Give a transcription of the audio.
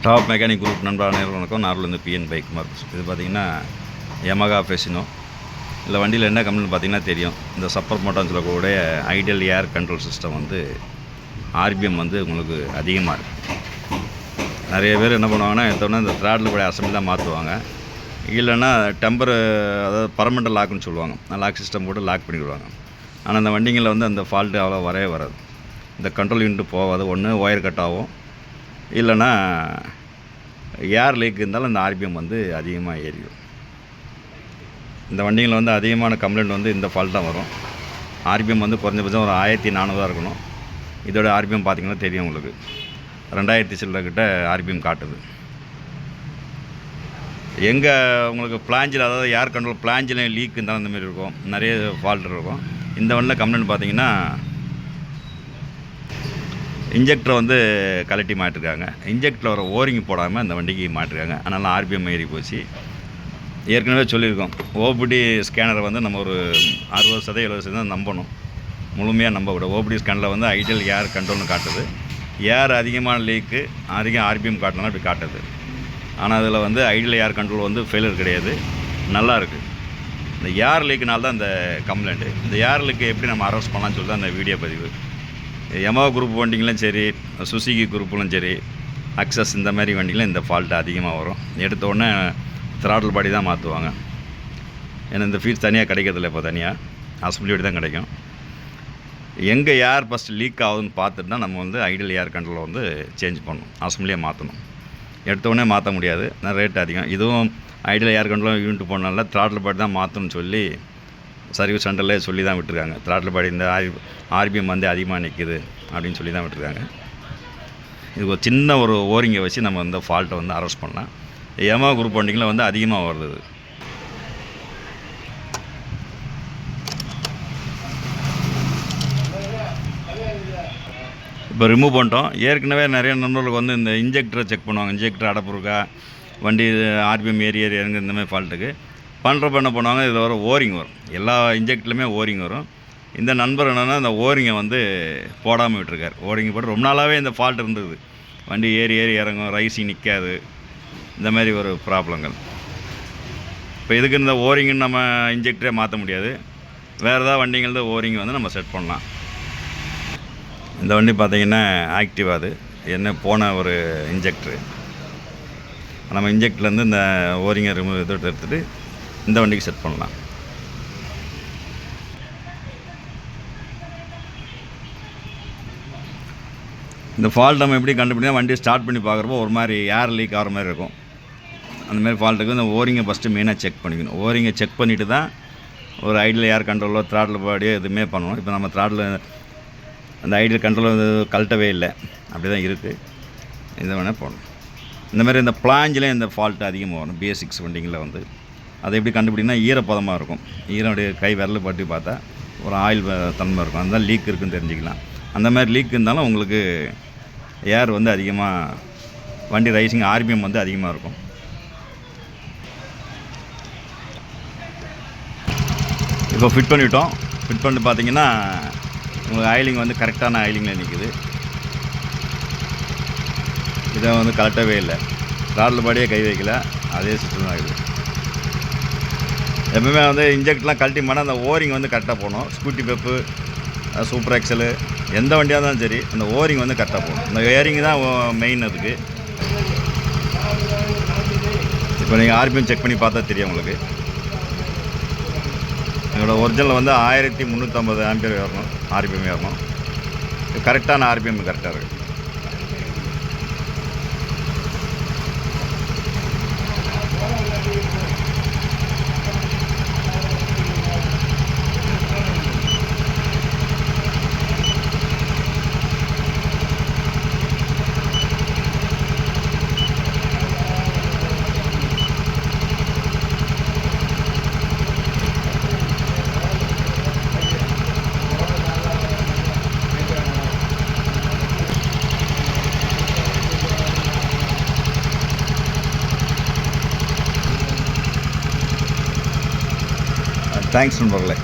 Top mechanic group நண்பர் வணக்கம். நார்லேருந்து PN bike marks. இது பார்த்திங்கன்னா யமகா ஃபெசினோ. இந்த வண்டியில் என்ன கம்ப்ளைண்ட் பார்த்திங்கன்னா தெரியும். இந்த சப்பர் மோட்டார்னு சொல்லக்கூடிய ஐடியல் ஏர் கண்ட்ரோல் சிஸ்டம் வந்து ஆர்பிஎம் வந்து உங்களுக்கு அதிகமாக இருக்குது. நிறைய பேர் என்ன பண்ணுவாங்கன்னா எடுத்தோடனே இந்த த்ராட்டில் கூட அசம்பிள் தான் மாற்றுவாங்க. இல்லைன்னா டெம்பர், அதாவது பர்மனெண்ட் லாக்குன்னு சொல்லுவாங்க. லாக் சிஸ்டம் போட்டு லாக் பண்ணிவிடுவாங்க. ஆனால் அந்த வண்டிங்களில் வந்து அந்த ஃபால்ட்டு அவ்வளோ வரவே வராது. இந்த கண்ட்ரோல் யூனிட் போகாது. ஒன்று ஒயர் கட் ஆகும், இல்லைன்னா ஏர் லீக் இருந்தாலும் இந்த ஆர்பிஎம் வந்து அதிகமாக ஏறிடும். இந்த வண்டிகளில் வந்து அதிகமான கம்ப்ளைண்ட் வந்து இந்த ஃபால்ட் தான் வரும். ஆர்பிஎம் வந்து குறைஞ்சபட்சம் ஒரு 1400 இருக்கணும். இதோட ஆர்பிஎம் பார்த்திங்கன்னா தெரியும் உங்களுக்கு, 2000 சில்லர்கிட்ட ஆர்பிஎம் காட்டுது. எங்கே உங்களுக்கு பிளாஞ்சில், அதாவது ஏர் கண்ட்ரோல் பிளாஞ்சிலையும் லீக் இருந்தாலும் இந்தமாரி இருக்கும், நிறைய ஃபால்ட் இருக்கும். இந்த வண்டியில் கம்ப்ளைண்ட் பார்த்திங்கன்னா இன்ஜெக்டரை வந்து கலட்டி மாட்டிருக்காங்க. இன்ஜெக்டரில் வர ஓரிங் போடாமல் இந்த வண்டிக்கு மாட்டிருக்காங்க. அதனால் ஆர்பிஎம் ஏறி போச்சு. ஏற்கனவே சொல்லியிருக்கோம், ஓபிடி ஸ்கேனரை வந்து நம்ம ஒரு 60% 70% நம்பணும், முழுமையாக நம்ப விட. ஓபிடி ஸ்கேனரில் வந்து ஐடியல் ஏர் கண்ட்ரோல்னு காட்டுது. ஏர் அதிகமான லீக்கு அதிக ஆர்பிஎம் காட்டினா இப்படி காட்டுது. ஆனால் அதில் வந்து ஐடியல் ஏர் கண்ட்ரோல் வந்து ஃபெயிலியர் கிடையாது, நல்லா இருக்குது. இந்த ஏர் லீக்குனால தான் இந்த கம்ப்ளைண்ட்டு. இந்த ஏர் லீக்கு எப்படி நம்ம அரெஸ்ட் பண்ணலாம்னு சொல்லி தான் அந்த வீடியோ பதிவு. யமஹா குரூப் வண்டிங்களும் சரி, சுசுகி குரூப்புலும் சரி, அக்சஸ் இந்த மாதிரி வண்டிகளும் இந்த ஃபால்ட்டு அதிகமாக வரும். எடுத்தோடனே த்ராட்டில் பாடி தான் மாற்றுவாங்க. ஏன்னா இந்த ஃபீஸ் தனியாக கிடைக்கிறதில்ல, இப்போ தனியாக அசம்பிளியோடு தான் கிடைக்கும். எங்கே ஏர் ஃபஸ்ட்டு லீக் ஆகுதுன்னு பார்த்துட்டு தான் நம்ம வந்து ஐடியல் ஏர் கண்ட்ரோலை வந்து சேஞ்ச் பண்ணணும், அசம்பிளியாக மாற்றணும். எடுத்தோடனே மாற்ற முடியாது, ரேட் அதிகம். இதுவும் ஐடியல் ஏர் கண்ட்ரோல் யூனிட் போனால த்ராட்டில் பாடி தான் மாற்றணும்னு சொல்லி சர்வீஸ் சென்டர்லேயே சொல்லி தான் விட்டுருக்காங்க. த்ராட்டில் பாடி இந்த ஆர்பிஎம் வந்து அதிகமாக நிற்கிது அப்படின்னு சொல்லி தான் விட்டுருக்காங்க. இது ஒரு சின்ன ஒரு ஓரிங்கை வச்சு நம்ம இந்த ஃபால்ட்டை வந்து அரெஸ்ட் பண்ணலாம். யமஹா குரூப் வண்டிங்களில் வந்து அதிகமாக வருது. இப்போ ரிமூவ் பண்ணிட்டோம். ஏற்கனவே நிறைய நண்பர்களுக்கு வந்து இந்த இன்ஜெக்டரை செக் பண்ணுவாங்க. இன்ஜெக்டர் அடப்பு இருக்கா, வண்டி ஆர்பிஎம் ஏறி இறங்கு, இந்தமாதிரி ஃபால்ட்டுக்கு பண்ணுறப்ப என்ன பண்ணுவாங்க, இதில் வர ஓரிங் வரும். எல்லா இன்ஜெக்ட்லையுமே ஓரிங் வரும். இந்த நண்பர் என்னென்னா இந்த ஓரிங்கை வந்து போடாமல் விட்டுருக்கார். ஓரிங்கை போட்டு ரொம்ப நாளாகவே இந்த ஃபால்ட் இருந்தது. வண்டி ஏறி இறங்கும், ரைஸிங் நிற்காது, இந்த மாதிரி ஒரு ப்ராப்ளங்கள். இப்போ இதுக்கு இந்த ஓரிங்குன்னு நம்ம இன்ஜெக்டரே மாற்ற முடியாது. வேறு ஏதாவது வண்டிங்களது ஓரிங் வந்து நம்ம செட் பண்ணலாம். இந்த வண்டி பார்த்திங்கன்னா ஆக்டிவ், அது என்ன போன ஒரு இன்ஜெக்டரு. நம்ம இன்ஜெக்டர்லேருந்து இந்த ஓரிங்கை ரிமூவ் எடுத்துகிட்டு இந்த வண்டிக்கு செட் பண்ணலாம். இந்த ஃபால்ட் நம்ம எப்படி கண்டுபிடிச்சா, வண்டி ஸ்டார்ட் பண்ணி பார்க்குறப்போ ஒரு மாதிரி ஏர் லீக் ஆகிற மாதிரி இருக்கும். அந்தமாதிரி ஃபால்ட்டுக்கு இந்த ஓரிங்கை ஃபஸ்ட்டு மெயினாக செக் பண்ணிக்கணும். ஓரிங்கை செக் பண்ணிவிட்டு தான் ஒரு ஐடியல் ஏர் கண்ட்ரோலோ த்ராட்டில் பாடியோ எதுவுமே பண்ணணும். இப்போ நம்ம த்ராட்டில் அந்த ஐடியல் கண்ட்ரோல் கழட்டவே இல்லை, அப்படி தான் இருக்குது. இதை வேணால் போடணும். இந்தமாதிரி இந்த பிளாஞ்சிலையும் இந்த ஃபால்ட்டு அதிகமாக வரும். பேசிக்ஸ் வண்டிங்களில் வந்து அதை எப்படி கண்டுபிடினா, ஈரப்பதமாக இருக்கும். ஈரோடைய கை விரல் பட்டி பார்த்தா ஒரு ஆயில் தன்மை இருக்கும். அதுதான் லீக் இருக்குதுன்னு தெரிஞ்சுக்கலாம். அந்த மாதிரி லீக் இருந்தாலும் உங்களுக்கு ஏர் வந்து அதிகமாக, வண்டி ரைசிங் ஆர்பிஎம் வந்து அதிகமாக இருக்கும். இப்போ ஃபிட் பண்ணிவிட்டோம். ஃபிட் பண்ணிட்டு பார்த்தீங்கன்னா உங்களுக்கு ஆயிலிங் வந்து கரெக்டான ஆயிலிங்கில் நிற்குது. இதை வந்து கரெக்டாகவே இல்லை. த்ராட்டில் பாடியே கை வைக்கல, அதே சிஸ்டம் தான் இருக்குது. எப்பவுமே வந்து இன்ஜெக்ட்லாம் கழட்டி மாட்டால் அந்த ஓரிங் வந்து கரெக்டாக போகணும். ஸ்கூட்டி பெப்பு, சூப்பர் எக்ஸலு, எந்த வண்டியாக இருந்தாலும் சரி அந்த ஓரிங் வந்து கரெக்டாக போகணும். இந்த ஏரிங் தான் மெயின். அதுக்கு இப்போ நீங்கள் ஆர்பிஎம் செக் பண்ணி பார்த்தா தெரியும் உங்களுக்கு. என்னோடய ஒரிஜினல் வந்து 1350 ஆம்பியர் ஏறணும், ஆர்பிஎம் ஏறணும். கரெக்டான ஆர்பிஎம் கரெக்டாக இருக்குது. தேங்க்ஸ் நண்பர்களே.